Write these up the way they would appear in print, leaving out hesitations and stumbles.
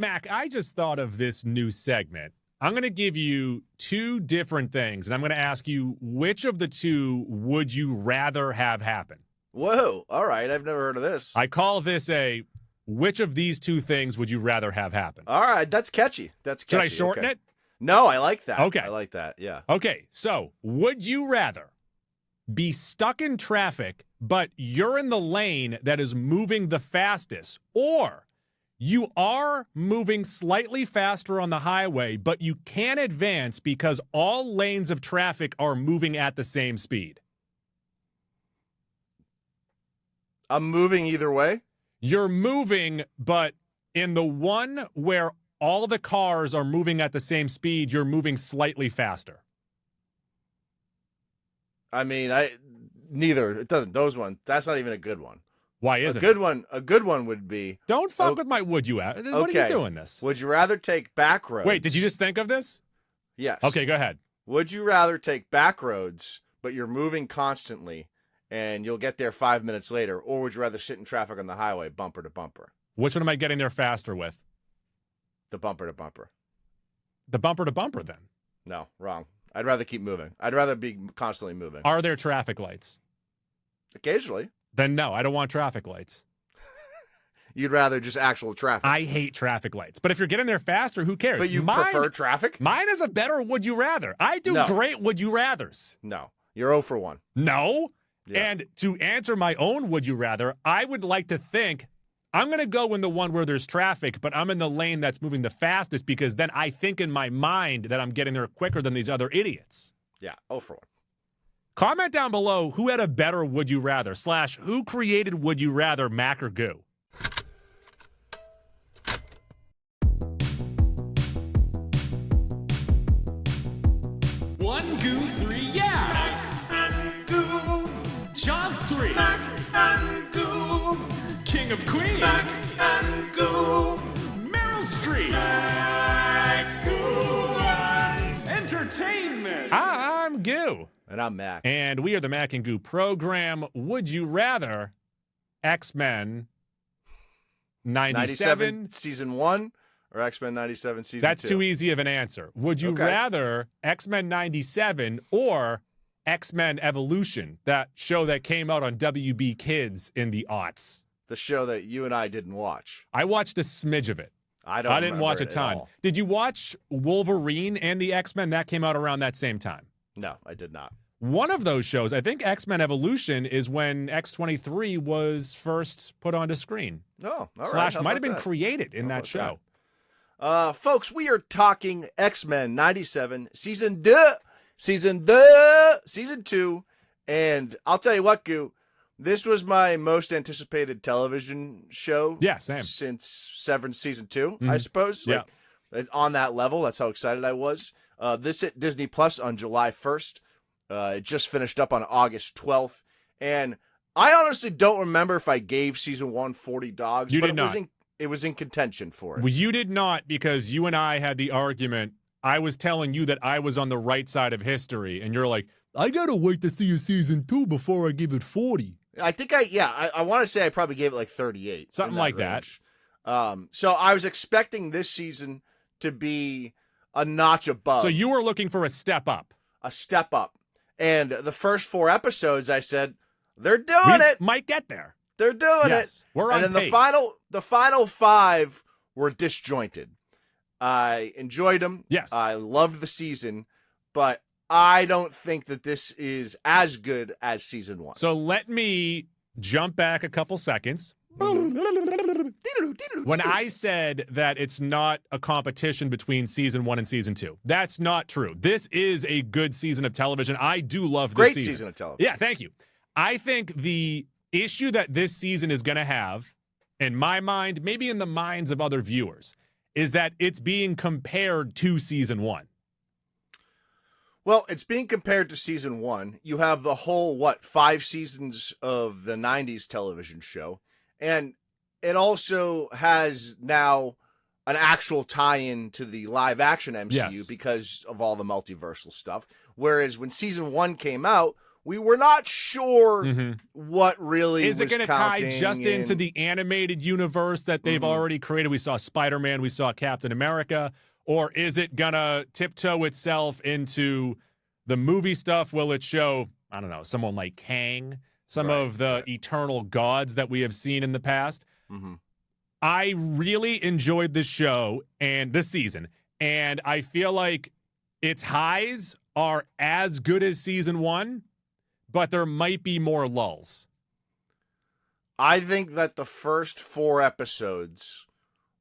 Mac, I just thought of this new segment. I'm going to give you two different things, and I'm going to ask you which of the two would you rather have happen? Whoa. All right. I've never heard of this. I call this a which of these two things would you rather have happen? All right. That's catchy. Should I shorten it? No, I like that. Okay. I like that. Yeah. Okay, so would you rather be stuck in traffic, but you're in the lane that is moving the fastest, or you are moving slightly faster on the highway, but you can't advance because all lanes of traffic are moving at the same speed? I'm moving either way. You're moving, but in the one where all the cars are moving at the same speed, you're moving slightly faster. I mean, neither. It doesn't. Those ones. That's not even a good one. Why isn't it? A good one would be. Don't fuck with my would you rather. What are you doing this? Would you rather take back roads? Wait, did you just think of this? Yes. Okay, go ahead. Would you rather take back roads, but you're moving constantly, and you'll get there 5 minutes later, or would you rather sit in traffic on the highway, bumper to bumper? Which one am I getting there faster with? The bumper to bumper. The bumper to bumper, then. No, wrong. I'd rather keep moving. I'd rather be constantly moving. Are there traffic lights? Occasionally. Then no, I don't want traffic lights. You'd rather just actual traffic. I hate traffic lights. But if you're getting there faster, who cares? But you prefer traffic? Mine is a better would you rather. I do great would you rathers. No. You're 0 for 1. No. Yeah. And to answer my own would you rather, I would like to think I'm going to go in the one where there's traffic, but I'm in the lane that's moving the fastest because then I think in my mind that I'm getting there quicker than these other idiots. Yeah, 0 for 1. Comment down below who had a better would you rather / who created would you rather, Mac or Goo. One goo, 3 yeah. Goo. Jaws 3. Goo. King of Queens. Goo. Meryl Streep. Entertainment. I'm Goo. And I'm Mac. And we are the Mac and Goo program. Would you rather X-Men 97 Season 1 or X-Men 97 Season 2? That's too easy of an answer. Would you rather X-Men 97 or X-Men Evolution, that show that came out on WB Kids in the aughts? The show that you and I didn't watch. I watched a smidge of it. I didn't watch a ton. Did you watch Wolverine and the X-Men? That came out around that same time. No, I did not. One of those shows, I think X-Men Evolution, is when X-23 was first put onto screen. Oh, all right. / might have been created in that show. Folks, we are talking X-Men 97, Season 2. And I'll tell you what, Goo, this was my most anticipated television show. Yeah, same. Since Severance Season 2, I suppose. Yeah. On that level, that's how excited I was. This hit Disney Plus on July 1st. It just finished up on August 12th. And I honestly don't remember if I gave Season 1 40 dogs. You but did not. It was in contention for it. Well, you did not, because you and I had the argument. I was telling you that I was on the right side of history, and you're like, I gotta wait to see a Season 2 before I give it 40. I think I want to say I probably gave it like 38. Something like range. So I was expecting this season to be a notch above. So you were looking for a step up. A step up. And the first 4 episodes, I said, they're doing it. Might get there. They're doing it. We're on and then pace. the final 5 were disjointed. I enjoyed them. Yes. I loved the season, but I don't think that this is as good as Season 1. So let me jump back a couple seconds. When I said that it's not a competition between Season 1 and Season 2, that's not true. This is a good season of television. I do love this Great season. season of television. Yeah, thank you. I think the issue that this season is going to have, in my mind, maybe in the minds of other viewers, is that it's being compared to Season 1. Well, it's being compared to Season 1. You have the whole, 5 seasons of the 90s television show. And it also has now an actual tie-in to the live-action MCU because of all the multiversal stuff. Whereas when Season 1 came out, we were not sure what really Is it was going to tie counting just into in- the animated universe that they've already created? We saw Spider-Man, we saw Captain America, or is it going to tiptoe itself into the movie stuff? Will it show, I don't know, someone like Kang, some of the eternal gods that we have seen in the past? I really enjoyed this show and this season, and I feel like its highs are as good as season 1, but there might be more lulls. I think that the first 4 episodes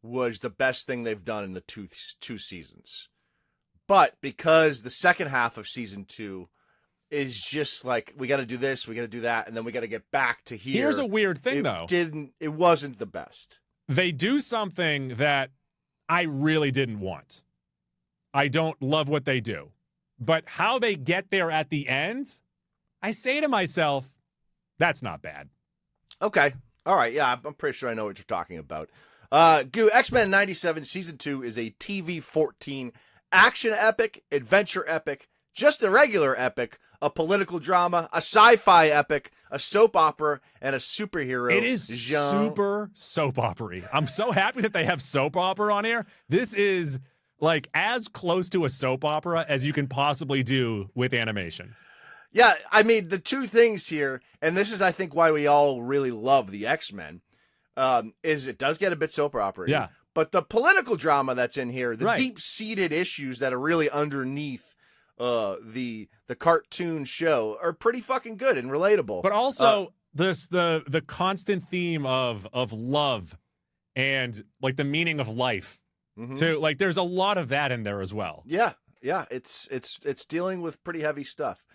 was the best thing they've done in the two seasons. But because the second half of season 2 is just like, we got to do this, we got to do that, and then we got to get back to here. Here's a weird thing, though. It wasn't the best. They do something that I really didn't want. I don't love what they do. But how they get there at the end, I say to myself, that's not bad. Okay. All right. Yeah, I'm pretty sure I know what you're talking about. Goo, X-Men 97 Season 2 is a TV-14 action epic, adventure epic, just a regular epic, a political drama, a sci-fi epic, a soap opera, and a superhero. It is super soap opera-y. I'm so happy that they have soap opera on here. This is like as close to a soap opera as you can possibly do with animation. Yeah, I mean, the two things here, and this is, I think, why we all really love the X-Men, is it does get a bit soap opera. Yeah. But the political drama that's in here, the Right. deep-seated issues that are really underneath the cartoon show are pretty fucking good and relatable. But also the constant theme of love and like the meaning of life. Too. Like there's a lot of that in there as well. Yeah, it's dealing with pretty heavy stuff.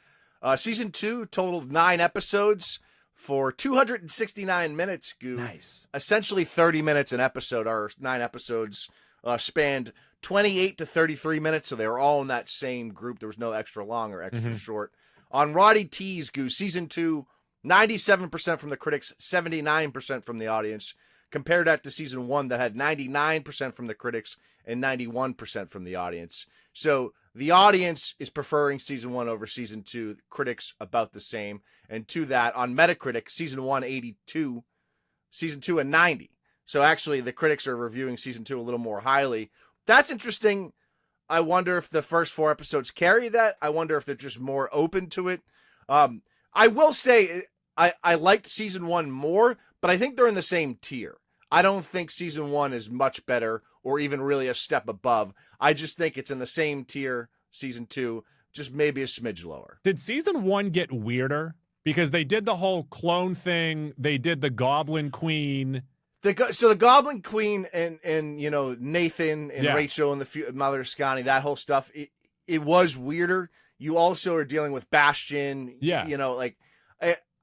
Season 2 totaled 9 episodes for 269 minutes. Goo. Nice. Essentially 30 minutes an episode. Our 9 episodes spanned 28 to 33 minutes, so they were all in that same group. There was no extra long or extra short. On Roddy T's, Goo, Season 2, 97% from the critics, 79% from the audience. Compare that to Season 1 that had 99% from the critics and 91% from the audience. So the audience is preferring Season 1 over Season 2. Critics about the same. And to that, on Metacritic, Season 1, 82. Season 2, a 90. So actually, the critics are reviewing Season 2 a little more highly. That's interesting. I wonder if the first 4 episodes carry that. I wonder if they're just more open to it. I will say I liked Season 1 more, but I think they're in the same tier. I don't think Season 1 is much better or even really a step above. I just think it's in the same tier, Season 2, just maybe a smidge lower. Did Season 1 get weirder? Because they did the whole clone thing. They did the Goblin Queen. So the Goblin Queen and you know, Nathan and Yeah. Rachel and the Mother Scotty, that whole stuff, it was weirder. You also are dealing with Bastion. Yeah. You know, like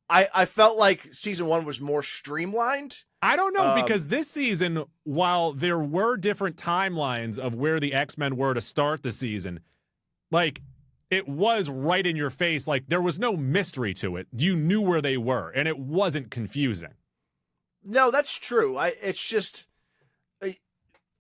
I felt like Season 1 was more streamlined. I don't know, because this season, while there were different timelines of where the X-Men were to start the season, like, it was right in your face. Like, there was no mystery to it. You knew where they were, and it wasn't confusing. No, that's true. It's just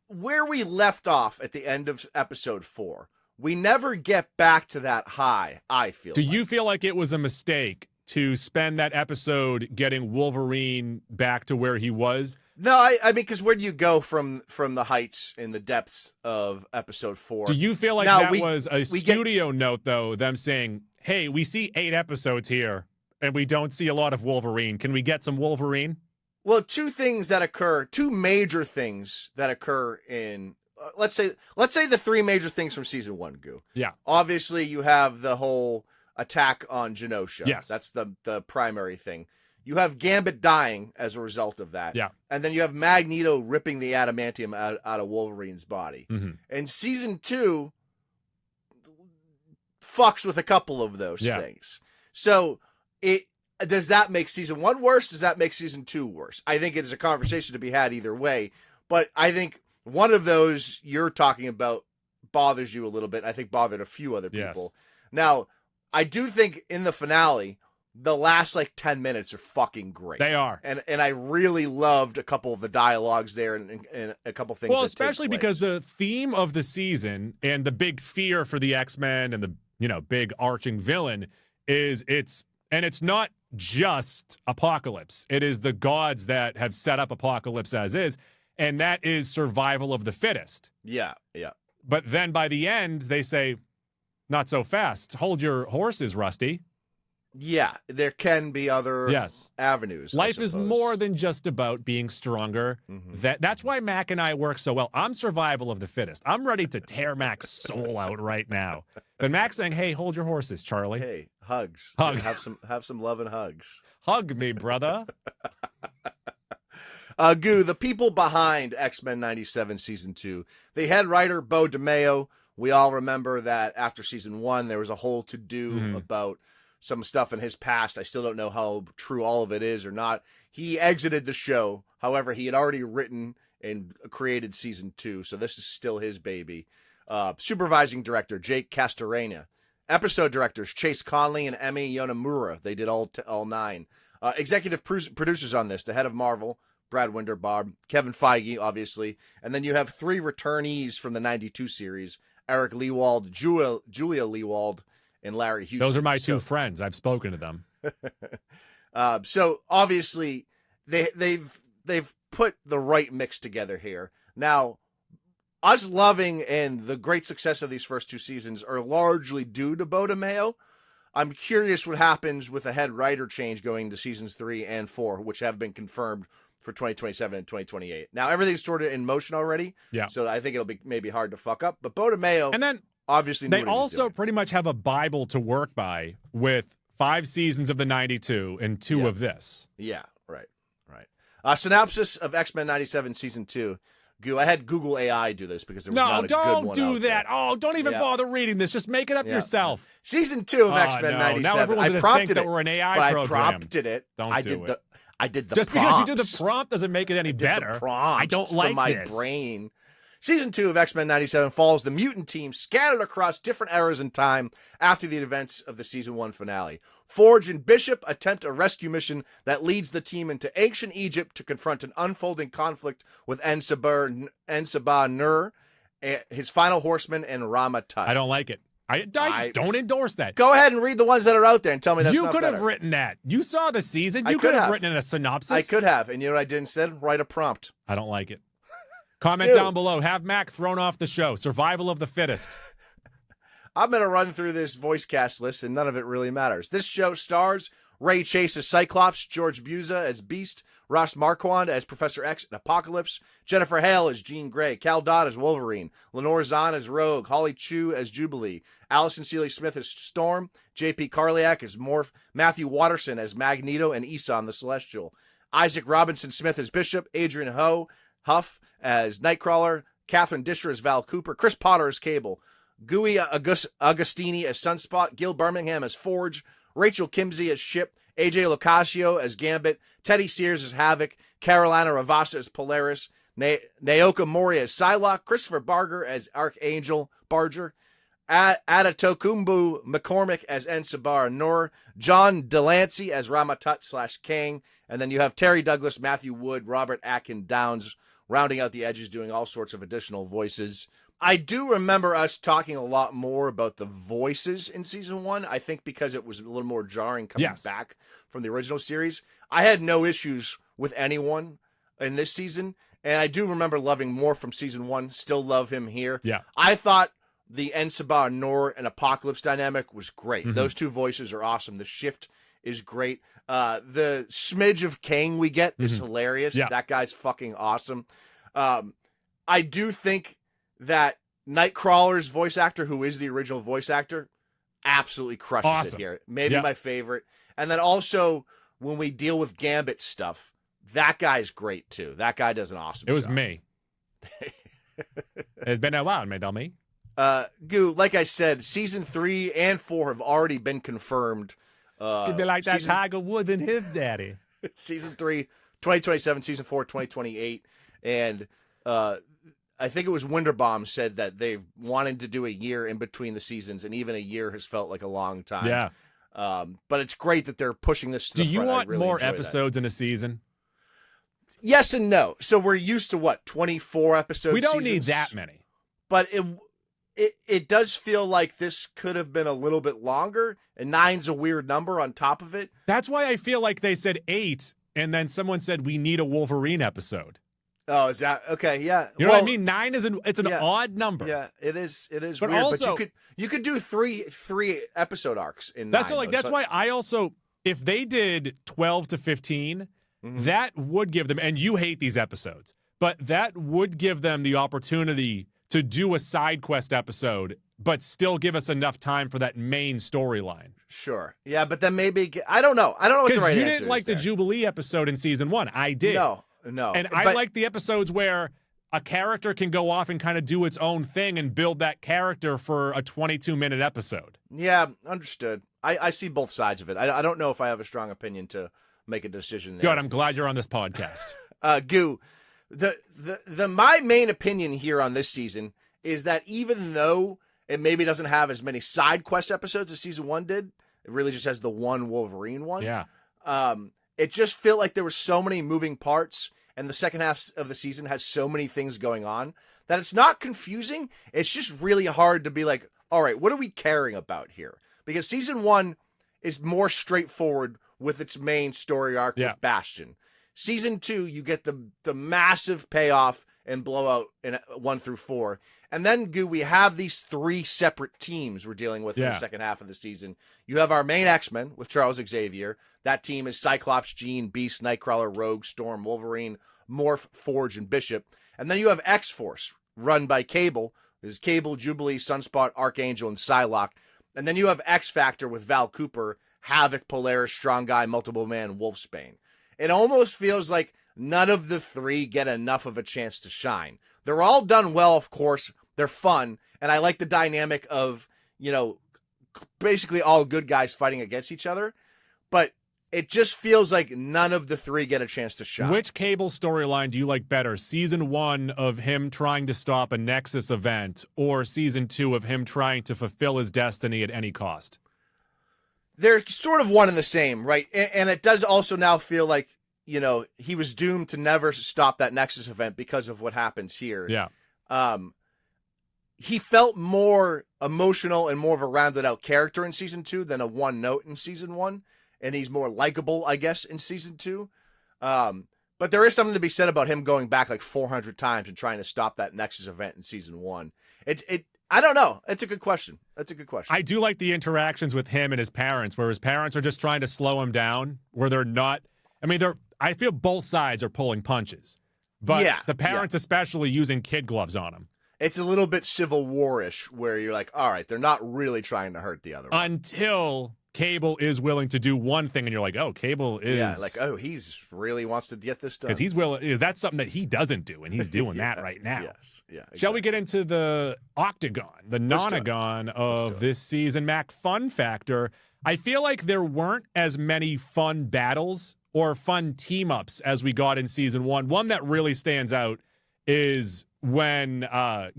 where we left off at the end of episode 4. We never get back to that high, I feel. Do you feel like it was a mistake to spend that episode getting Wolverine back to where he was? No, I mean, because where do you go from the heights in the depths of episode 4? Do you feel like Now, that we- was a we get- studio note, though, them saying, hey, we see 8 episodes here, and we don't see a lot of Wolverine. Can we get some Wolverine? Well, two major things that occur in, let's say the 3 major things from season 1, Goo. Yeah. Obviously, you have the whole attack on Genosha. Yes. That's the primary thing. You have Gambit dying as a result of that. Yeah. And then you have Magneto ripping the adamantium out of Wolverine's body. Mhm. And season 2 fucks with a couple of those Yeah. things. So does that make season 1 worse? Does that make season 2 worse? I think it's a conversation to be had either way. But I think one of those you're talking about bothers you a little bit. I think bothered a few other Yes. people. Now, I do think in the finale, the last like 10 minutes are fucking great. They are. And I really loved a couple of the dialogues there and a couple things. Well, that take especially because place. the theme of the season and the big fear for the X-Men and the, big arching villain is it's And it's not just Apocalypse. It is the gods that have set up Apocalypse as is, and that is survival of the fittest. Yeah. But then by the end, they say, not so fast. Hold your horses, Rusty. Yeah, there can be other Yes. avenues. I Life is suppose. more than just about being stronger. Mhm. That's why Mac and I work so well. I'm survival of the fittest. I'm ready to tear Mac's soul out right now. But Mac's saying, hey, hold your horses, Charlie. Hey, hugs. Hug. Have some love and hugs. Hug me, brother. Goo, the people behind X-Men 97 Season 2, the head writer, Bo DeMayo, we all remember that after Season 1, there was a whole to-do about some stuff in his past. I still don't know how true all of it is or not. He exited the show. However, he had already written and created Season 2, so this is still his baby. Supervising director, Jake Castorena. Episode directors, Chase Conley and Emi Yonemura. They did all 9. Executive producers on this, the head of Marvel, Brad Winderbaum, Kevin Feige, obviously. And then you have 3 returnees from the 92 series, Eric Lewald, Julia Lewald, and Larry Houston. Those are my 2 friends. I've spoken to them. So obviously they've put the right mix together here. Now, us loving and the great success of these first 2 seasons are largely due to Bo DeMayo. I'm curious what happens with a head writer change going to seasons 3 and 4, which have been confirmed for 2027 and 2028. Now, everything's sort of in motion already. Yeah. So I think it'll be maybe hard to fuck up. But Bo DeMayo And then obviously knew they what he was also doing. pretty much have a Bible to work by with 5 seasons of the 92 and 2 of this. Yeah, right. Synopsis of X-Men 97 Season 2. I had Google AI do this because there was No, not a good don't one do out that. there. Oh, don't even Yeah. bother reading this. Just make it up Yeah. yourself. Season 2 of Oh, X-Men no. 97. Now everyone's I gonna prompted think that it, we're an AI but I program. prompted it. Don't I do did it. I did the Just prompts. because you do the prompt doesn't make it any I did the better. prompts I don't from like my this. brain. Season 2 of X-Men 97 follows the mutant team scattered across different eras in time after the events of the Season 1 finale. Forge and Bishop attempt a rescue mission that leads the team into ancient Egypt to confront an unfolding conflict with Ensaba Nur, his final horseman, and Rama Tut. I don't like it. I don't endorse that. Go ahead and read the ones that are out there and tell me that's You not could have better. written that. You saw the season. I You could could have have. written a synopsis. I could have. And you know what I did instead? Write a prompt. I don't like it. Comment Ew. down below. Have Mac thrown off the show. Survival of the fittest. I'm going to run through this voice cast list, and none of it really matters. This show stars Ray Chase as Cyclops, George Buza as Beast, Ross Marquand as Professor X and Apocalypse, Jennifer Hale as Jean Grey, Cal Dodd as Wolverine, Lenore Zahn as Rogue, Holly Chu as Jubilee, Allison Seeley Smith as Storm, J.P. Karliak as Morph, Matthew Watterson as Magneto and Isan the Celestial, Isaac Robinson Smith as Bishop, Adrian Huff as Nightcrawler, Catherine Disher as Val Cooper, Chris Potter as Cable, Gui Agostini as Sunspot, Gil Birmingham as Forge, Rachel Kimsey as Ship, AJ Locascio as Gambit, Teddy Sears as Havoc, Carolina Ravassa as Polaris, Naoka Mori as Psylocke, Christopher Barger as Archangel Barger, Adetokumbu McCormick as Ensabar Nur, John Delancey as Ramatut / Kang, and then you have Terry Douglas, Matthew Wood, Robert Atkin Downs rounding out the edges, doing all sorts of additional voices. I do remember us talking a lot more about the voices in season 1, I think because it was a little more jarring coming Yes. back from the original series. I had no issues with anyone in this season, and I do remember loving more from season 1, still love him here. Yeah. I thought the Ensaba Nur and Apocalypse dynamic was great. Mhm. Those 2 voices are awesome. The shift is great. The smidge of Kang we get is hilarious. Yeah. That guy's fucking awesome. I do think that Nightcrawler's voice actor, who is the original voice actor, absolutely crushes it Awesome. here. Maybe Yeah. my favorite. And then also, when we deal with Gambit stuff, that guy's great too. That guy does an awesome It was job. me. It's been a while, me. Goo, like I said, season 3 and 4 have already been confirmed. It'd be like that season, Tiger Woods and his daddy. season 3, 2027, season 4, 2028. And I think it was Winderbaum said that they've wanted to do a year in between the seasons, and even a year has felt like a long time. Yeah. But it's great that they're pushing this to Do the you front. I want really more enjoy that. episodes in a season? Yes and no. So we're used to what, 24 episodes? We don't need seasons? that many. But it does feel like this could have been a little bit longer, and 9's a weird number on top of it. That's why I feel like they said 8, and then someone said we need a Wolverine episode. Oh, is that okay? Yeah, You know what I mean? 9 is it's an yeah. odd number. Yeah, it is. It is But weird. also- but you could do three episode arcs in. That's 9, like though, that's so- why I also, if they did 12 to 15, Mhm. that would give them, and you hate these episodes, but that would give them the opportunity to do a side quest episode, but still give us enough time for that main storyline. Sure. Yeah, but then maybe I don't know. I don't know what the Because right you answer didn't like is the there. Jubilee episode in season 1. I did. No. And I But- like the episodes where a character can go off and kind of do its own thing and build that character for a 22-minute episode. Yeah, understood. I see both sides of it. I don't know if I have a strong opinion to make a decision there. Good, I'm glad you're on this podcast. Goo, the my main opinion here on this season is that even though it maybe doesn't have as many side quest episodes as season 1 did, it really just has the one Wolverine one. Yeah. It just felt like there were so many moving parts, and the second half of the season has so many things going on that it's not confusing. It's just really hard to be like, all right, what are we caring about here? Because season 1 is more straightforward with its main story arc Yeah. with Bastion. Season 2, you get the massive payoff and blowout in 1 through 4. And then, we have these 3 separate teams we're dealing with in Yeah. the second half of the season. You have our main X-Men with Charles Xavier. That team is Cyclops, Jean, Beast, Nightcrawler, Rogue, Storm, Wolverine, Morph, Forge, and Bishop. And then you have X-Force, run by Cable. There's Cable, Jubilee, Sunspot, Archangel, and Psylocke. And then you have X-Factor with Val Cooper, Havoc, Polaris, Strong Guy, Multiple Man, Wolfsbane. It almost feels like none of the 3 get enough of a chance to shine. They're all done well, of course. They're fun. And I like the dynamic of, basically all good guys fighting against each other. But it just feels like none of the 3 get a chance to shine. Which Cable storyline do you like better? Season 1 of him trying to stop a Nexus event, or season 2 of him trying to fulfill his destiny at any cost? They're sort of one and the same, right? And it does also now feel like, he was doomed to never stop that Nexus event because of what happens here. Yeah. He felt more emotional and more of a rounded out character in season 2 than a one note in season 1. And he's more likable, I guess, in season 2. But there is something to be said about him going back like 400 times and trying to stop that Nexus event in season 1. I don't know. It's a good question. That's a good question. I do like the interactions with him and his parents, where his parents are just trying to slow him down, where they're not. I mean, I feel both sides are pulling punches, but Yeah, the parents especially using kid gloves on him. It's a little bit Civil War-ish, where you're like, all right, they're not really trying to hurt the other one. Until Cable is willing to do one thing, and you're like, oh, Cable is. Yeah, like, oh, he's really wants to get this done. Because he's willing. That's something that he doesn't do, and he's doing Yeah, that right now. Yes. Yeah. Shall we get into the octagon, the Let's do it. nonagon do of it. this season, Mac? Fun factor. I feel like there weren't as many fun battles or fun team ups as we got in season 1. One that really stands out is when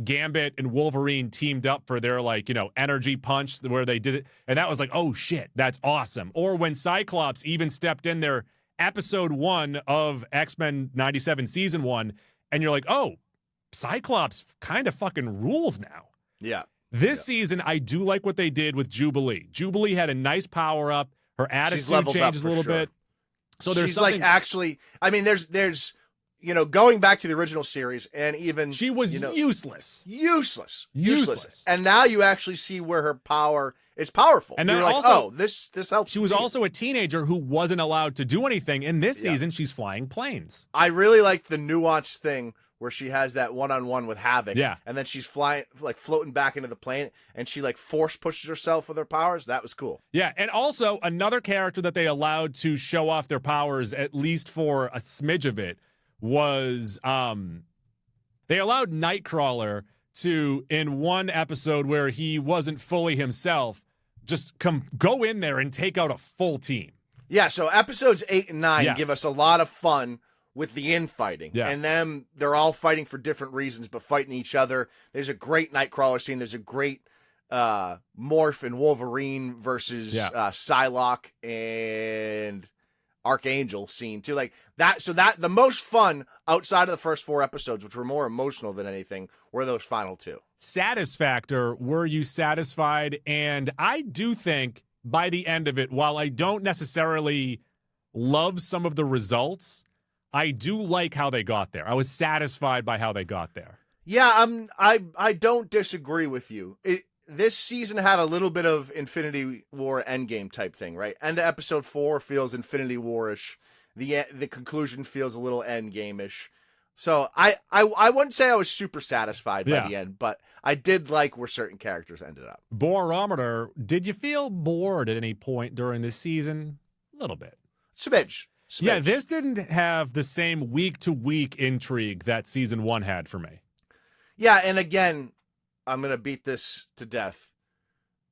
Gambit and Wolverine teamed up for their energy punch, where they did it, and that was like, oh shit, that's awesome. Or when Cyclops even stepped in there, episode 1 of X-Men 97 season 1, and you're like, oh, Cyclops kind of fucking rules now. Yeah. This season, I do like what they did with Jubilee. Jubilee had a nice power up. Her attitude leveled up changes a for little sure. bit. So there's She's something. like actually. I mean, there's going back to the original series, and even She was useless. Useless. And now you actually see where her power is powerful. And You're then like, also- oh, this helps. She was me. also a teenager who wasn't allowed to do anything. In this Yeah. season, she's flying planes. I really like the nuanced thing where she has that one-on-one with Havoc. Yeah. And then she's flying, like floating back into the plane, and she like force pushes herself with her powers. That was cool. Yeah, and also another character that they allowed to show off their powers, at least for a smidge of it, was they allowed Nightcrawler to, in one episode where he wasn't fully himself, just go in there and take out a full team. Yeah, so episodes 8 and 9 Yes. give us a lot of fun with the infighting. Yeah. And then they're all fighting for different reasons, but fighting each other. There's a great Nightcrawler scene. There's a great Morph and Wolverine versus Yeah. Psylocke and Archangel scene too, like that. So that the most fun outside of the first 4 episodes, which were more emotional than anything, were those final 2. Satisfactor, were you satisfied? And I do think by the end of it, while I don't necessarily love some of the results, I do like how they got there. I was satisfied by how they got there. Yeah, I don't disagree with you. This season had a little bit of Infinity War Endgame type thing, right? End of episode 4 feels Infinity War-ish. The conclusion feels a little Endgame-ish. So I wouldn't say I was super satisfied by the end, but I did like where certain characters ended up. Borometer, did you feel bored at any point during this season? A little bit. Smidge. Yeah, this didn't have the same week-to-week intrigue that season 1 had for me. Yeah, and again, I'm going to beat this to death.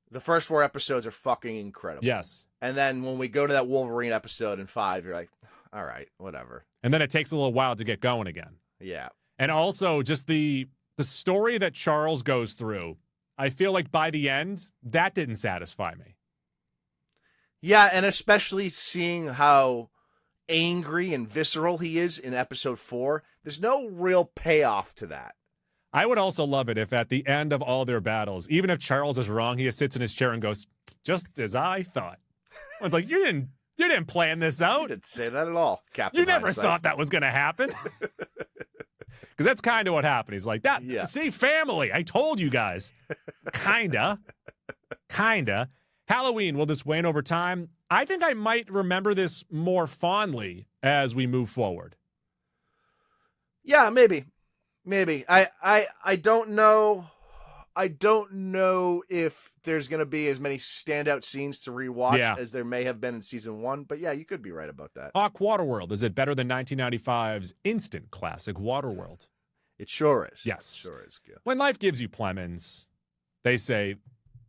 The first 4 episodes are fucking incredible. Yes. And then when we go to that Wolverine episode in 5, you're like, all right, whatever. And then it takes a little while to get going again. Yeah. And also just the story that Charles goes through, I feel like by the end, that didn't satisfy me. Yeah, and especially seeing how angry and visceral he is in episode 4, there's no real payoff to that. I would also love it if at the end of all their battles, even if Charles is wrong, he just sits in his chair and goes, just as I thought. It's like, you didn't plan this You out. didn't say that at all, Captain You never Hindsight. thought that was going to happen. Because that's kind of what happened. He's like, that. Yeah. See, family, I told you guys. Kinda. Halloween, will this wane over time? I think I might remember this more fondly as we move forward. Yeah, maybe. I don't know. I don't know if there's going to be as many standout scenes to rewatch as there may have been in season 1, but yeah, you could be right about that. Hawk Waterworld, is it better than 1995's instant classic Waterworld? It sure is. Yes. It sure is. Yeah. When life gives you Plemons, they say,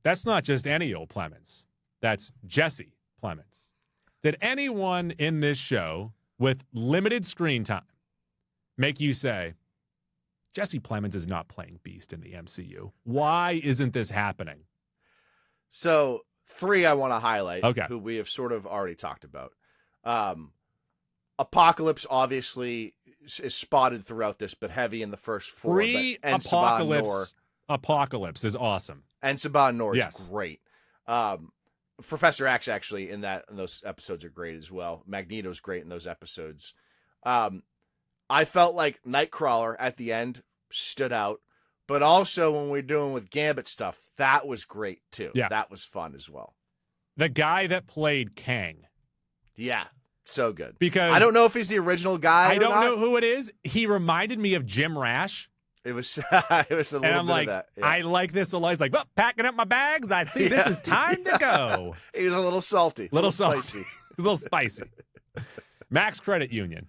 that's not just any old Plemons. That's Jesse Plemons. Did anyone in this show with limited screen time make you say, Jesse Plemons is not playing Beast in the MCU? Why isn't this happening? So 3 I want to highlight, Okay. who we have sort of already talked about. Apocalypse obviously is spotted throughout this, but heavy in the first 4. Free but Saban Noor- Apocalypse is awesome. and Saban Noor Yes. is great. Professor X actually in those episodes are great as well. Magneto's great in those episodes. I felt like Nightcrawler at the end stood out, but also when we're doing with Gambit stuff, that was great too. Yeah. That was fun as well. The guy that played Kang. Yeah, so good. Because I don't know if he's the original guy. I or don't not. know who it is. He reminded me of Jim Rash. It was it was a little And I'm bit like, of that. Yeah. I like this a lot. He's like, well, packing up my bags. I see Yeah. this is time to go. He was a little salty, Little salty. spicy. It's a little spicy. Max Credit Union.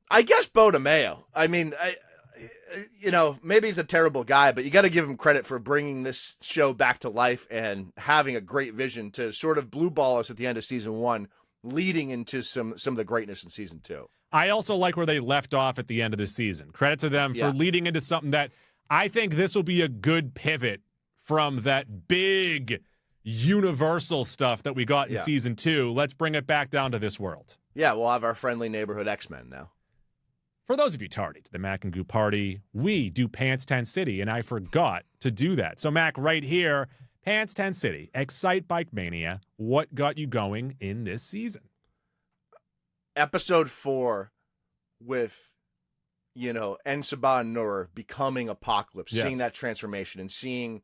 I guess Bo DeMayo. I mean, maybe he's a terrible guy, but you got to give him credit for bringing this show back to life and having a great vision to sort of blue ball us at the end of season 1, leading into some of the greatness in season 2. I also like where they left off at the end of the season. Credit to them Yeah. for leading into something that I think this will be a good pivot from that big universal stuff that we got in Yeah. season 2. Let's bring it back down to this world. Yeah, we'll have our friendly neighborhood X-Men now. For those of you tardy to the Mac and Goo party, we do Pants 10 City, and I forgot to do that. So, Mac, right here, Pants 10 City, Excite Bike Mania. What got you going in this season? Episode 4 with, Saban Noor becoming Apocalypse, Yes. seeing that transformation and seeing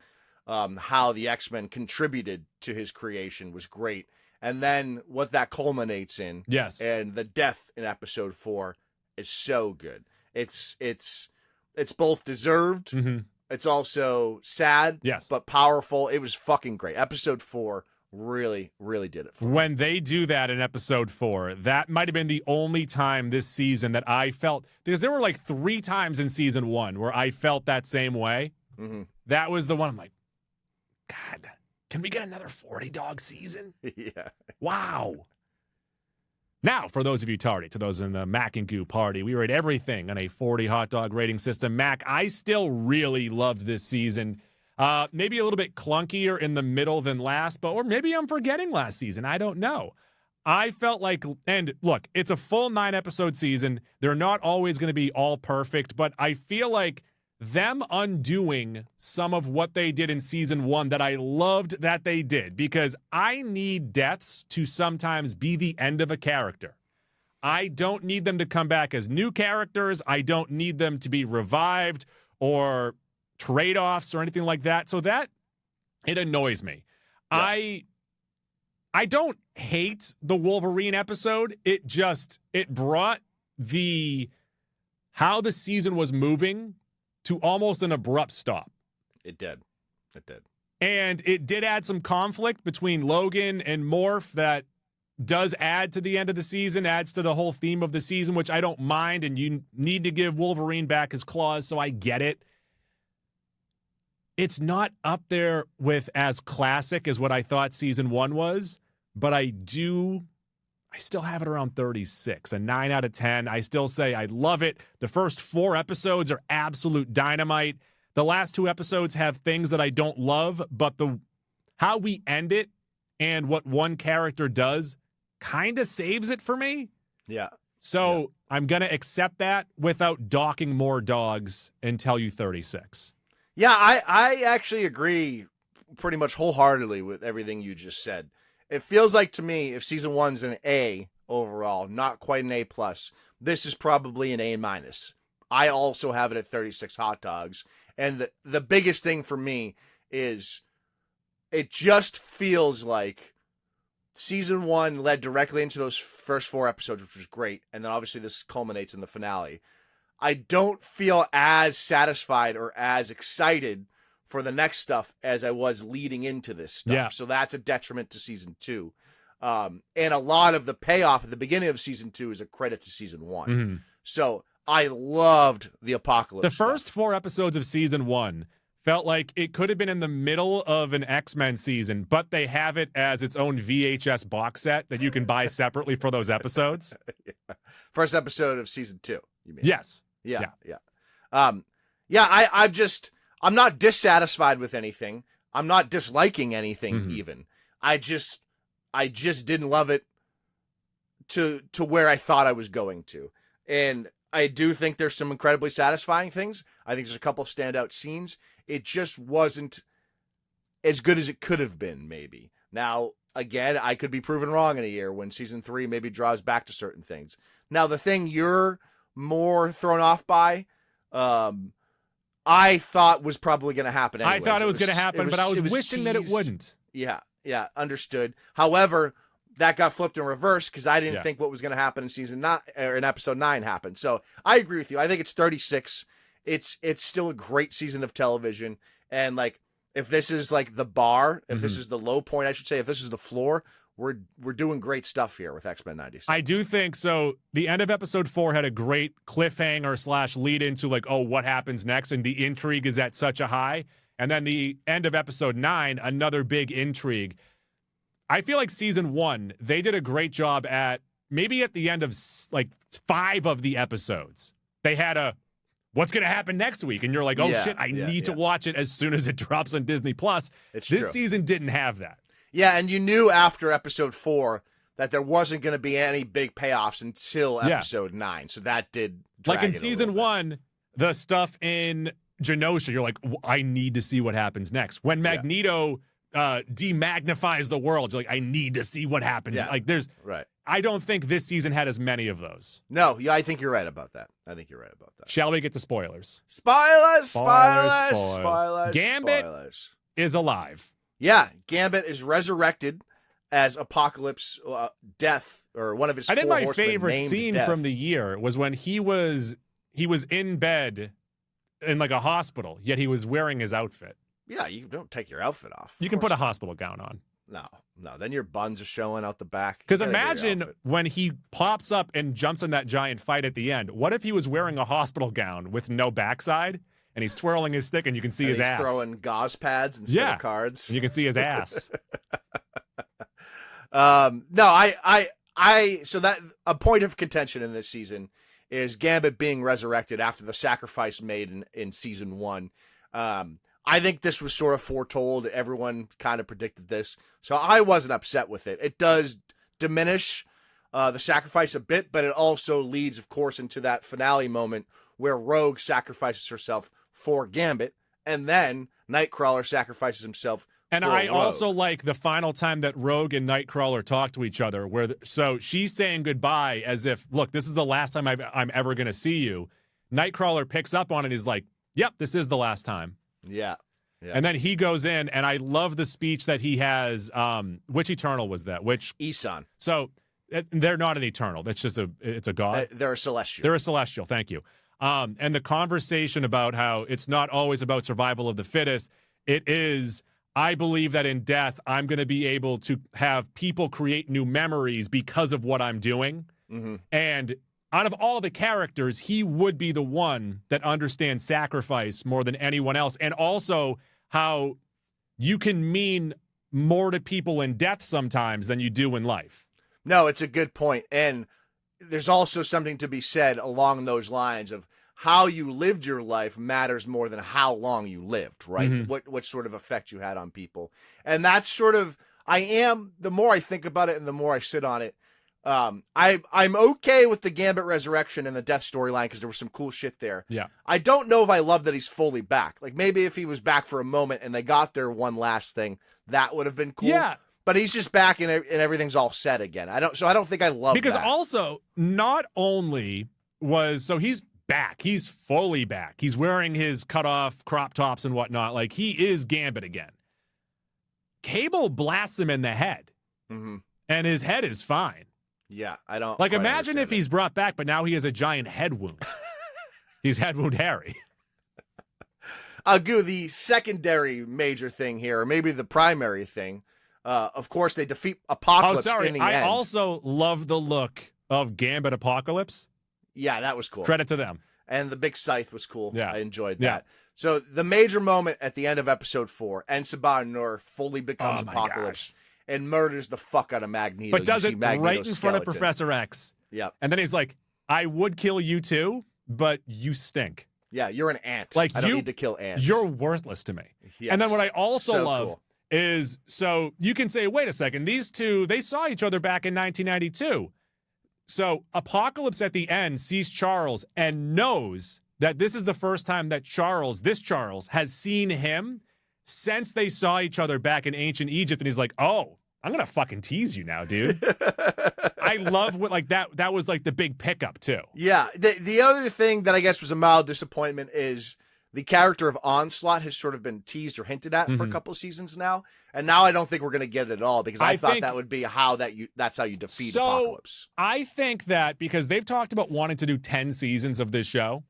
how the X-Men contributed to his creation was great. And then what that culminates in, Yes. and the death in episode 4 is so good. It's both deserved. Mm-hmm. It's also sad, Yes. but powerful. It was fucking great. Episode 4 really, really did it for me. When they do that in episode 4, that might have been the only time this season that I felt, because there were like 3 times in season 1 where I felt that same way. Mhm. That was the one I'm like, God, can we get another 40-dog season? Yeah. Wow. Now, for those of you tardy, to those in the Mac and Goo party, we rate everything on a 40 hot dog rating system. Mac, I still really loved this season. Maybe a little bit clunkier in the middle than last, or maybe I'm forgetting last season. I don't know. I felt like, and look, it's a full 9-episode season. They're not always going to be all perfect, but I feel like them undoing some of what they did in season 1 that I loved that they did, because I need deaths to sometimes be the end of a character. I don't need them to come back as new characters. I don't need them to be revived or trade-offs or anything like that. So that, it annoys me. Yeah. I don't hate the Wolverine episode. It brought how the season was moving to almost an abrupt stop. It did. And it did add some conflict between Logan and Morph that does add to the end of the season, adds to the whole theme of the season, which I don't mind, and you need to give Wolverine back his claws, so I get it. It's not up there with as classic as what I thought season 1 was, but I still have it around 36, a 9 out of 10. I still say I love it. The first 4 episodes are absolute dynamite. The last 2 episodes have things that I don't love, but how we end it and what one character does kind of saves it for me. Yeah. So I'm going to accept that without docking more dogs and tell you 36. Yeah, I actually agree pretty much wholeheartedly with everything you just said. It feels like to me, if season 1's an A overall, not quite an A+, this is probably an A-. I also have it at 36 hot dogs. And the biggest thing for me is it just feels like season 1 led directly into those first 4 episodes, which was great. And then obviously this culminates in the finale. I don't feel as satisfied or as excited for the next stuff as I was leading into this stuff. Yeah. So that's a detriment to season 2. And a lot of the payoff at the beginning of season 2 is a credit to season 1. Mm-hmm. So I loved the Apocalypse. The first 4 episodes of season 1 felt like it could have been in the middle of an X-Men season, but they have it as its own VHS box set that you can buy separately for those episodes. Yeah. First episode of season 2, you mean? Yes. Yeah. I'm not dissatisfied with anything. I'm not disliking anything even. I just didn't love it to where I thought I was going to. And I do think there's some incredibly satisfying things. I think there's a couple standout scenes. It just wasn't as good as it could have been, maybe. Now, again, I could be proven wrong in a year when season 3 maybe draws back to certain things. Now, the thing you're more thrown off by, I thought was probably going to happen anyways. I thought it was going to happen, but I was wishing that it wouldn't. Yeah, understood. However, that got flipped in reverse because I didn't think what was going to happen in season 9 or in episode 9 happened. So I agree with you. I think it's 36. It's still a great season of television, and like if this is like the bar, if this is the low point, I should say, if this is the floor, we're doing great stuff here with X-Men 96. I do think so. The end of episode 4 had a great cliffhanger / lead into like, oh, what happens next? And the intrigue is at such a high. And then the end of episode 9, another big intrigue. I feel like season 1, they did a great job at maybe at the end of like 5 of the episodes. They had a, what's going to happen next week? And you're like, oh shit, I need to watch it as soon as it drops on Disney+. This season didn't have that. Yeah, and you knew after episode 4 that there wasn't going to be any big payoffs until episode 9. So that did drag like in it a season little 1, the stuff in Genosha, you're like, I need to see what happens next. When Magneto demagnifies the world, you're like, I need to see what happens. Yeah. Like there's right. I don't think this season had as many of those. No, I think you're right about that. Shall we get to spoilers? Spoilers. Gambit is alive. Yeah, Gambit is resurrected as Apocalypse Death, or one of his. I think four my horsemen favorite named scene Death. from the year was when he was in bed in like a hospital, yet he was wearing his outfit. Yeah, you don't take your outfit off. You can put a hospital gown on. No. Then your buns are showing out the back. Because imagine when he pops up and jumps in that giant fight at the end. What if he was wearing a hospital gown with no backside? And he's twirling his stick, and you can see his ass. He's throwing gauze pads instead of cards. And you can see his ass. So that a point of contention in this season is Gambit being resurrected after the sacrifice made in season 1. I think this was sort of foretold. Everyone kind of predicted this, so I wasn't upset with it. It does diminish the sacrifice a bit, but it also leads, of course, into that finale moment where Rogue sacrifices herself for Gambit, and then Nightcrawler sacrifices himself. And for I Rogue. also like the final time that Rogue and Nightcrawler talk to each other, so she's saying goodbye as if, look, this is the last time I'm ever going to see you. Nightcrawler picks up on it and is like, yep, this is the last time. Yeah. And then he goes in, and I love the speech that he has. Which Eternal was that? Which Isan. So they're not an Eternal. That's just it's a god. They're a celestial. They're a celestial. Thank you. And the conversation about how it's not always about survival of the fittest. It is, I believe that in death, I'm going to be able to have people create new memories because of what I'm doing. Mm-hmm. And out of all the characters, he would be the one that understands sacrifice more than anyone else. And also how you can mean more to people in death sometimes than you do in life. No, it's a good point. And there's also something to be said along those lines of how you lived your life matters more than how long you lived, right? Mm-hmm. What sort of effect you had on people. And that's sort of, the more I think about it and the more I sit on it, I'm okay with the Gambit resurrection and the death storyline because there was some cool shit there. Yeah. I don't know if I love that he's fully back. Like maybe if he was back for a moment and they got their one last thing, that would have been cool. Yeah. But he's just back and everything's all set again. I don't think I love because that. also not only he's back, he's fully back. He's wearing his cut off crop tops and whatnot. Like he is Gambit again. Cable blasts him in the head, and his head is fine. Yeah, I don't like. quite Imagine if understand he's brought back, but now he has a giant head wound. He's head wound Harry. Goo, the secondary major thing here, or maybe the primary thing. Of course, they defeat Apocalypse in the I end. also love the look of Gambit Apocalypse. Yeah, that was cool. Credit to them. And the big scythe was cool. Yeah. I enjoyed Yeah. that. So the major moment at the end of episode 4, Sabah Nur fully becomes Oh my Apocalypse gosh. and murders the fuck out of Magneto. But does You it see Magneto's right in front of skeleton. Professor X. Yep. And then he's like, I would kill you too, but you stink. Yeah, you're an ant. Like I don't you- need to kill ants. You're worthless to me. Yes. And then what I also So love cool. is, so you can say, wait a second, these two, they saw each other back in 1992. So Apocalypse at the end sees Charles and knows that this is the first time that this Charles, has seen him since they saw each other back in ancient Egypt. And he's like, oh, I'm going to fucking tease you now, dude. I love what, like, that was like the big pickup too. Yeah. The other thing that I guess was a mild disappointment is the character of Onslaught has sort of been teased or hinted at for a couple seasons now. And now I don't think we're going to get it at all because I thought think- that would be that's how you defeat So, Apocalypse. I think that because they've talked about wanting to do 10 seasons of this show,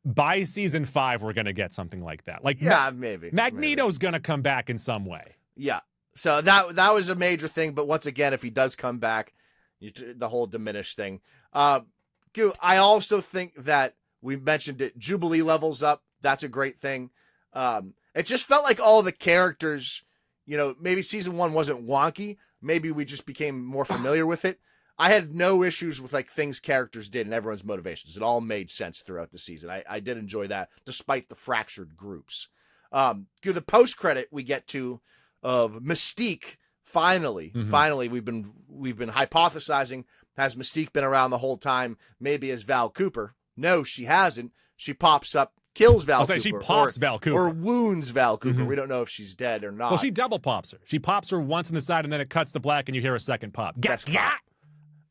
by season 5, we're going to get something like that. Like, Yeah, maybe. Magneto's going to come back in some way. Yeah. So that was a major thing. But once again, if he does come back, the whole diminished thing. Goo, I also think that we mentioned it. Jubilee levels up. That's a great thing. It just felt like all the characters, maybe season 1 wasn't wonky. Maybe we just became more familiar with it. I had no issues with like things characters did and everyone's motivations. It all made sense throughout the season. I did enjoy that despite the fractured groups. The post credit we get to of Mystique. Finally, we've been hypothesizing, has Mystique been around the whole time? Maybe as Val Cooper. No, she hasn't. She pops up, kills Val I'll Cooper. say she pops Val Cooper. Or wounds Val Cooper. We don't know if she's dead or not. Well, she double pops her. She pops her once in the side, and then it cuts to black, and you hear a second pop. That's Yeah.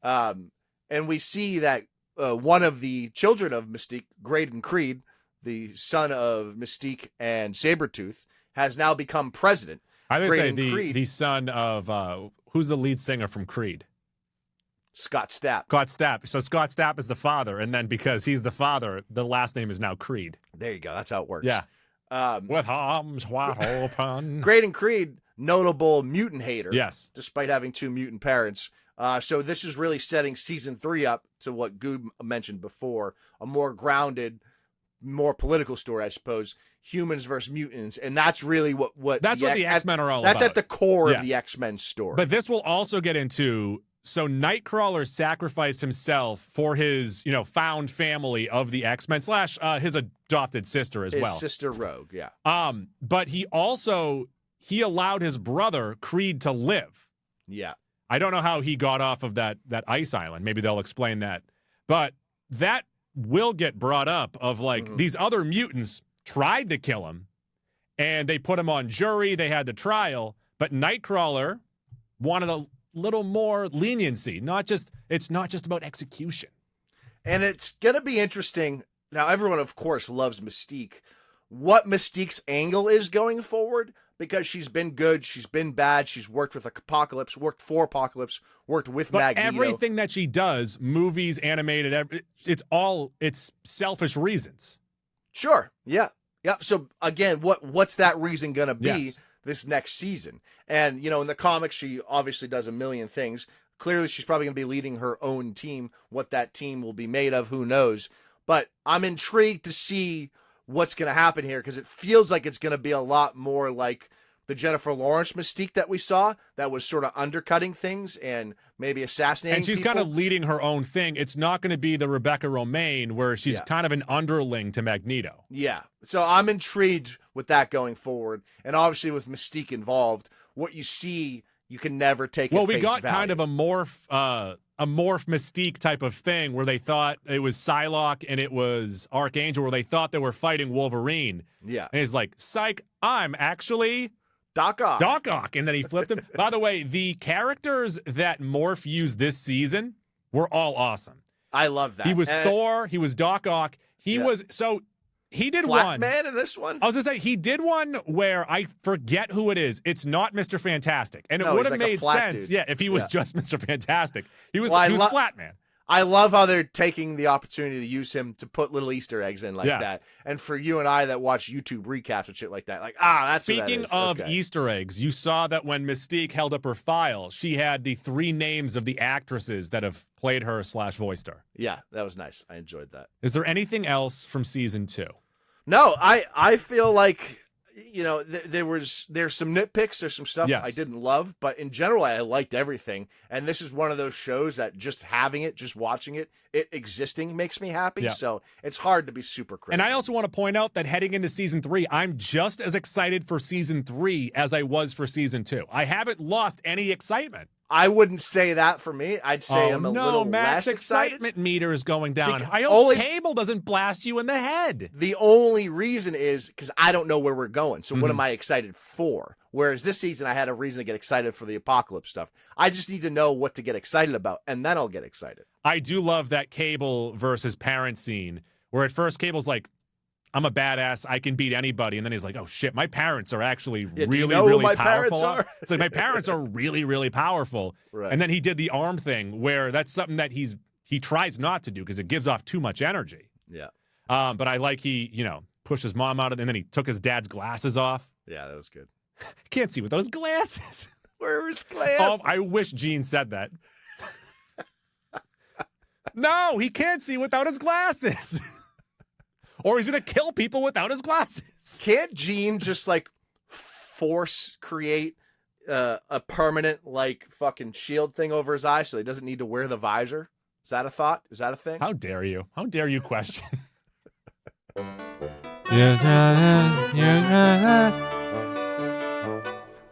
And we see that one of the children of Mystique, Graydon Creed, the son of Mystique and Sabretooth, has now become president. I would say Graydon Creed. the son of, who's the lead singer from Creed? Scott Stapp. Scott Stapp. So Scott Stapp is the father, and then because he's the father, the last name is now Creed. There you go. That's how it works. Yeah. Um, With arms wide open. Graydon Creed, notable mutant hater. Yes. Despite having 2 mutant parents. So this is really setting season 3 up to what Goob mentioned before, a more grounded, more political story, I suppose. Humans versus mutants, and that's really what That's what the X-Men are all That's about. at the core Yeah. of the X-Men story. But this will also get into, so Nightcrawler sacrificed himself for his, found family of the X-Men / his adopted sister as his well. sister Rogue, yeah. But he allowed his brother Creed to live. Yeah. I don't know how he got off of that ice island. Maybe they'll explain that. But that will get brought up of like these other mutants tried to kill him and they put him on jury. They had the trial, but Nightcrawler wanted a little more leniency. It's not just about execution. And it's going to be interesting. Now, everyone, of course, loves Mystique. What Mystique's angle is going forward, because she's been good, she's been bad, she's worked with Apocalypse, worked for Apocalypse, worked with But Magneto. everything that she does, movies, animated, it's selfish reasons. Sure. Yeah. Yeah. So again, what's that reason going to be Yes. this next season? And, in the comics, she obviously does a million things. Clearly, she's probably going to be leading her own team. What that team will be made of, who knows? But I'm intrigued to see what's going to happen here, because it feels like it's going to be a lot more like the Jennifer Lawrence Mystique that we saw that was sort of undercutting things and maybe assassinating And she's people. kind of leading her own thing. It's not going to be the Rebecca Romaine where she's Yeah. kind of an underling to Magneto. Yeah. So I'm intrigued with that going forward. And obviously with Mystique involved, what you see, you can never take Well, at we face got value. kind of a morph Mystique type of thing where they thought it was Psylocke and it was Archangel, where they thought they were fighting Wolverine. Yeah. And he's like, psych, I'm actually Doc Ock. Doc Ock. And then he flipped him. By the way, the characters that Morph used this season were all awesome. I love that. He was And Thor. He was Doc Ock. Yeah. He did Flat one. Man in this one? I was going to say, he did one where I forget who it is. It's not Mr. Fantastic. And it No, would he's have like a made flat sense, dude. if he was Yeah. just Mr. Fantastic. He was, Well, I he was lo- Flat Man. I love how they're taking the opportunity to use him to put little Easter eggs in like Yeah. that. And for you and I that watch YouTube recaps and shit like that, like, that's who that Speaking is. of Okay. Easter eggs, you saw that when Mystique held up her file, she had the 3 names of the actresses that have played her / voiced her. Yeah, that was nice. I enjoyed that. Is there anything else from season 2? No, I feel like there's some nitpicks, there's some stuff Yes. I didn't love, but in general I liked everything. And this is one of those shows that just having it, just watching it existing makes me happy. Yeah. So it's hard to be super critical. And I also want to point out that heading into season 3, I'm just as excited for season 3 as I was for season 2. I haven't lost any excitement. I wouldn't say that for me. I'd say I'm a little Matt's less excited. excitement meter is going down. Because I hope only- cable doesn't blast you in the head. The only reason is because I don't know where we're going. So Mm-hmm. what am I excited for? Whereas this season, I had a reason to get excited for the Apocalypse stuff. I just need to know what to get excited about, and then I'll get excited. I do love that Cable versus parent scene where at first Cable's like, I'm a badass, I can beat anybody. And then he's like, oh shit, my parents are actually do you really, know who really my powerful. parents are? It's like, my parents are really, really powerful. Right. And then he did the arm thing where that's something that he tries not to do because it gives off too much energy. Yeah. But I like he pushed his mom out of, and then he took his dad's glasses off. Yeah, that was good. Can't see with those glasses. Where was Glass? Oh, I wish Gene said that. No, he can't see without his glasses. Or he's going to kill people without his glasses. Can't Gene just like force create a permanent like fucking shield thing over his eye so he doesn't need to wear the visor? Is that a thought? Is that a thing? How dare you? How dare you question?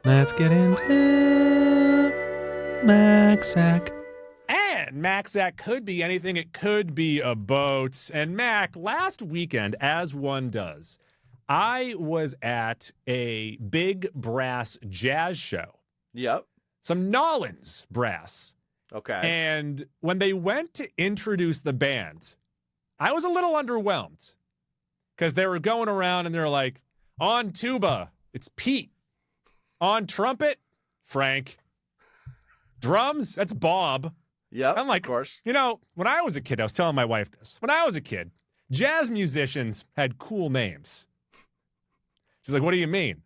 Let's get into Maxac. And Maxac could be anything. It could be a boat. And Mac, last weekend, as one does, I was at a big brass jazz show. Yep. Some Nollins brass. Okay. And when they went to introduce the band, I was a little underwhelmed because they were going around and they're like, on tuba, it's Pete. On trumpet, Frank. Drums, that's Bob. Yep. I'm like, of course. When I was a kid, I was telling my wife this. When I was a kid, jazz musicians had cool names. She's like, what do you mean?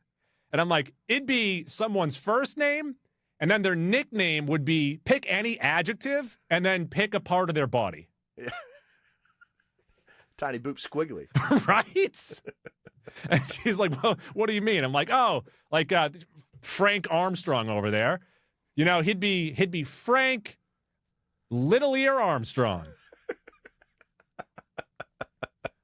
And I'm like, it'd be someone's first name, and then their nickname would be pick any adjective and then pick a part of their body. Tiny boop squiggly. Right? And she's like, well, what do you mean? I'm like, oh, like Frank Armstrong over there. He'd be Frank Little Ear Armstrong.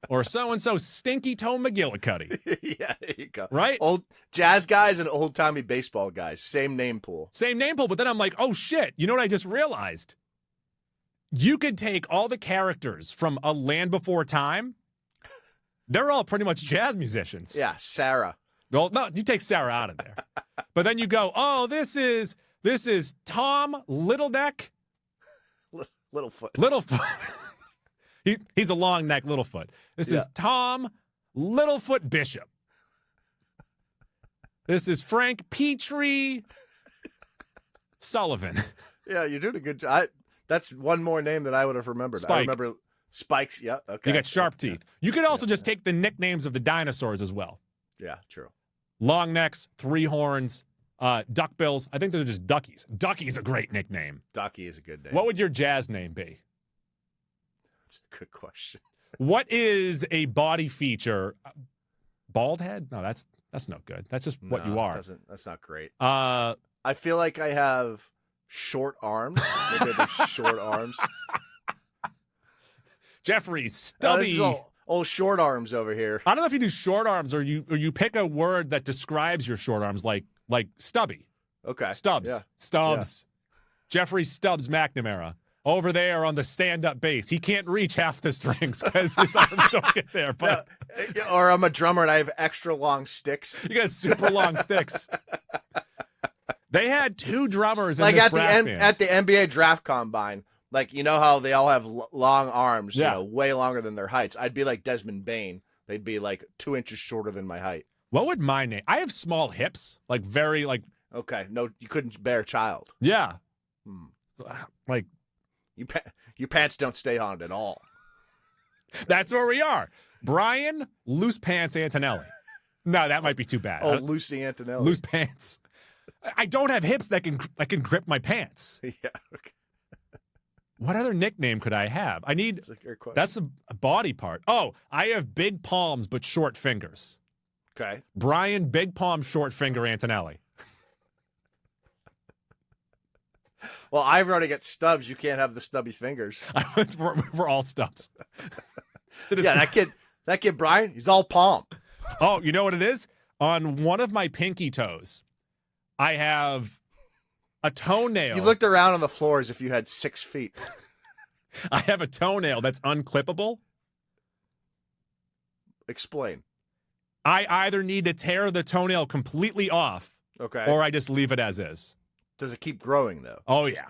or so-and-so Stinky Toe McGillicuddy, Yeah, there you go. right? Old jazz guys and old timey baseball guys. Same name pool. Same name pool, but then I'm like, oh shit, you know what I just realized? You could take all the characters from A Land Before Time. They're all pretty much jazz musicians. Yeah, Sarah. Well, no, you take Sarah out of there. But then you go, oh, this is Tom Littleneck. Littlefoot. Littlefoot. He's a long neck Littlefoot. This is Tom Littlefoot Bishop. This is Frank Petrie Sullivan. Yeah, you're doing a good job. That's one more name that I would have remembered. I Spike. remember Spikes. Yeah, okay. You got sharp teeth. You could also just take the nicknames of the dinosaurs as well. Yeah, true. Long necks, 3 horns, duckbills. I think they're just duckies. Ducky's a great nickname. Ducky is a good name. What would your jazz name be? That's a good question. What is a body feature? Bald head? No, that's no good. That's just what No, you are. That's not great. Uh, I feel like I have short arms. Maybe I have short arms. Jeffrey This Stubby. is old short arms over here. I don't know if you do short arms or you pick a word that describes your short arms, like Stubby. Okay. Stubbs. Yeah. Stubbs. Jeffrey Stubbs McNamara. Over there on the stand-up bass. He can't reach half the strings because his arms don't get there. But Or I'm a drummer and I have extra long sticks. you got super long sticks. They had 2 drummers in Like this at brass band. at the NBA draft combine. Like, you know how they all have long arms, Yeah. you know, way longer than their heights. I'd be like Desmond Bain. They'd be like 2 inches shorter than my height. What would my name? I have small hips, like very like Okay. No, you couldn't bear a child. yeah, Hmm. so, like Your pants don't stay on at all. that's where we are. Brian Loose Pants Antonelli. No, that might be too bad. Oh, Lucy Antonelli. Loose pants. I don't have hips that can grip my pants. Yeah. Okay. What other nickname could I have? I need. That's a good question. That's a body part. Oh, I have big palms but short fingers. Okay. Brian Big Palm Short Finger Antonelli. Well, I've already got stubs. You can't have the stubby fingers. We're all stubs. Yeah, that kid Brian, he's all palm. Oh, you know what it is? On one of my pinky toes, I have a toenail. You looked around on the floor as if you had 6 feet. I have a toenail that's unclippable. Explain. I either need to tear the toenail completely off Okay. or I just leave it as is. Does it keep growing though? Oh, yeah.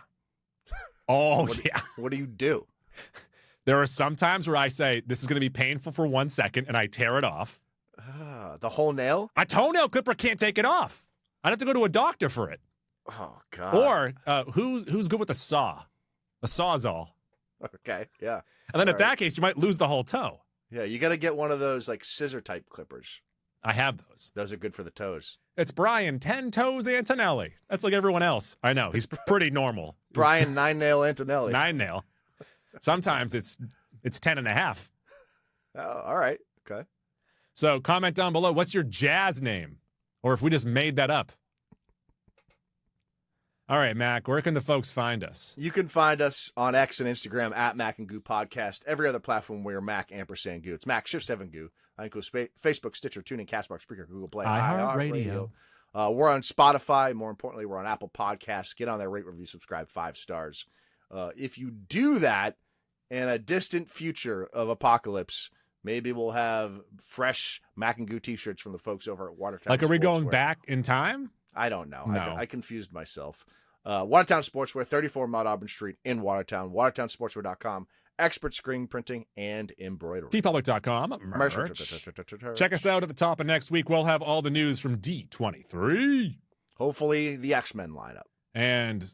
Oh, yeah. What do you do? There are some times where I say, this is going to be painful for 1 second, and I tear it off. The whole nail? A toenail clipper can't take it off. I'd have to go to a doctor for it. Oh God. Or who's good with a saw? A sawzall. Okay, yeah. And then All in that case, you might lose the whole toe. Yeah, you got to get one of those like scissor type clippers. I have those. Those are good for the toes. It's Brian 10 Toes Antonelli. That's like everyone else. I know. He's pretty normal. Brian 9 Nail Antonelli. 9 nail. Sometimes it's 10 and a half. Oh, all right. Okay. So comment down below. What's your jazz name? Or if we just made that up. All right, Mac, where can the folks find us? You can find us on X and Instagram at Mac and Goo Podcast. Every other platform where Mac & Goo. It's Mac Shift 7 Goo. I include Facebook, Stitcher, TuneIn, Castbox, Spreaker, Google Play, iHeartRadio. We're on Spotify. More importantly, we're on Apple Podcasts. Get on there, rate, review, subscribe, 5 stars. If you do that in a distant future of apocalypse, maybe we'll have fresh Mac and Goo t-shirts from the folks over at Watertown. Like, are we going Sportswear. back in time? I don't know. No. I confused myself. Watertown Sportswear, 34 Mount Auburn Street in Watertown. WatertownSportswear.com. Expert screen printing and embroidery. tpublic.com. Merch. Check us out at the top of next week. We'll have all the news from D23. Hopefully the X-Men lineup. And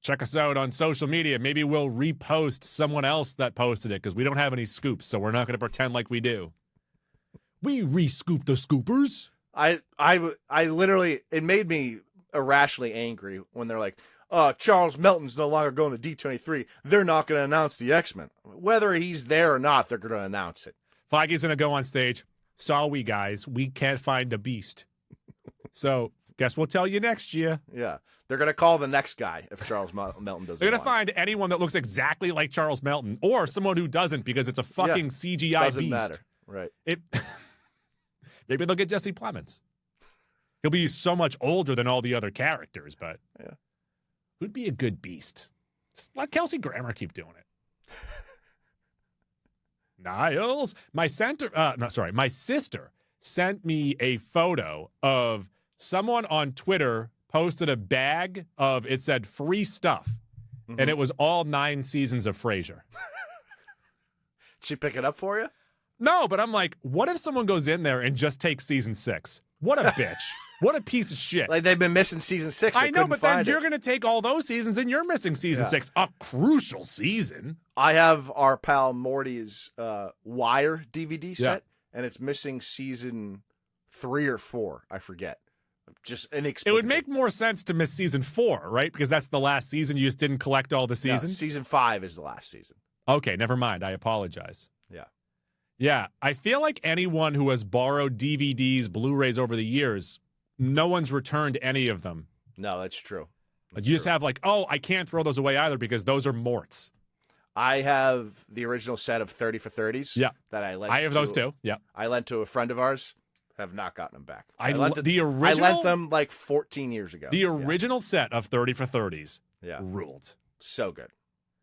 check us out on social media. Maybe we'll repost someone else that posted it because we don't have any scoops, so we're not going to pretend like we do. We re-scoop the scoopers. I literally, it made me irrationally angry when they're like, Charles Melton's no longer going to D23. They're not going to announce the X-Men. Whether he's there or not, they're going to announce it. Feige's going to go on stage. Sorry, guys. We can't find a beast. So guess we'll tell you next year. Yeah. They're going to call the next guy if Charles Melton doesn't They're going to want find anyone that looks exactly like Charles Melton or someone who doesn't because it's a fucking CGI Doesn't beast. matter. Right. It maybe they'll get Jesse Plemons. He'll be so much older than all the other characters, but Yeah. who'd be a good Beast? Just let Kelsey Grammer keep doing it. Niles, my sister sent me a photo of someone on Twitter posted a bag of, it said free stuff, and it was all 9 seasons of Frasier. Did she pick it up for you? No, but I'm like, what if someone goes in there and just takes season 6? What a bitch. What a piece of shit. Like they've been missing season 6. I know, but then find you're it. going to take all those seasons and you're missing season 6. A crucial season. I have our pal Morty's Wire DVD set, and it's missing season 3 or 4. I forget. Just inexplicably. It would make more sense to miss season 4, right? Because that's the last season. You just didn't collect all the No, seasons. season 5 is the last season. Okay, never mind. I apologize. Yeah. Yeah, I feel like anyone who has borrowed DVDs, Blu-rays over the years, no one's returned any of them. No, that's true. You just have like, oh, I can't throw those away either because those are morts. I have the original set of 30 for 30s. Yeah. That I lent. I have those too. Yeah. I lent to a friend of ours. Have not gotten them back. I lent them like 14 years ago. The original set of 30 for 30s ruled. So good.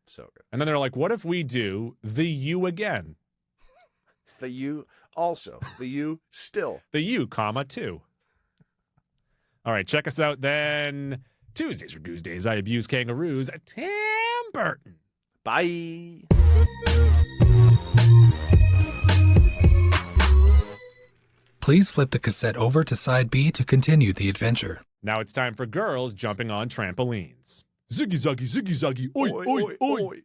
So good. And then they're like, what if we do the U again? The U also. The U still. The U, comma, 2. All right, check us out then. Tuesdays or Tuesdays, I Abuse Kangaroos. Tim Burton. Bye. Please flip the cassette over to side B to continue the adventure. Now it's time for girls jumping on trampolines. Ziggy zaggy, oi, oi, oi.